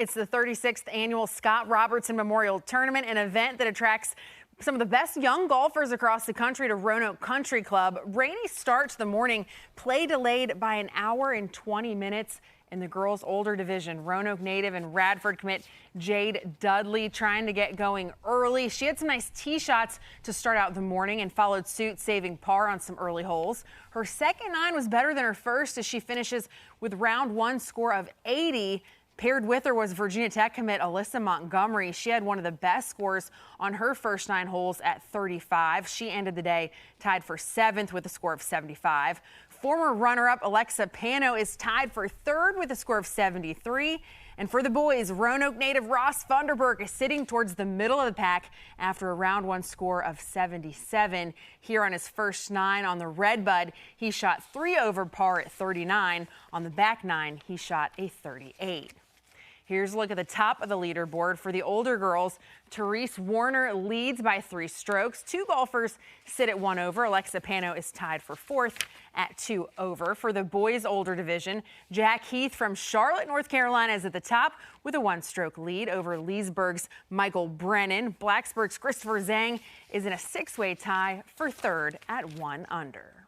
It's the 36th annual Scott Robertson Memorial Tournament, an event that attracts some of the best young golfers across the country to Roanoke Country Club. Rainy start to the morning, play delayed by an hour and 20 minutes. In the girls' older division, Roanoke native and Radford commit Jade Dudley trying to get going early. She had some nice tee shots to start out the morning and followed suit, saving par on some early holes. Her second nine was better than her first as she finishes with round one score of 80. Paired with her was Virginia Tech commit Alyssa Montgomery. She had one of the best scores on her first 9 holes at 35. She ended the day tied for 7th with a score of 75. Former runner-up Alexa Pano is tied for 3rd with a score of 73. And for the boys, Roanoke native Ross Funderburk is sitting towards the middle of the pack after a round one score of 77. Here on his first 9 on the Redbud, he shot 3 over par at 39. On the back 9, he shot a 38. Here's a look at the top of the leaderboard. For the older girls, Therese Warner leads by 3 strokes. 2 golfers sit at 1 over. Alexa Pano is tied for 4th at 2 over. For the boys' older division, Jack Heath from Charlotte, North Carolina is at the top with a 1-stroke lead over Leesburg's Michael Brennan. Blacksburg's Christopher Zhang is in a 6-way tie for 3rd at 1 under.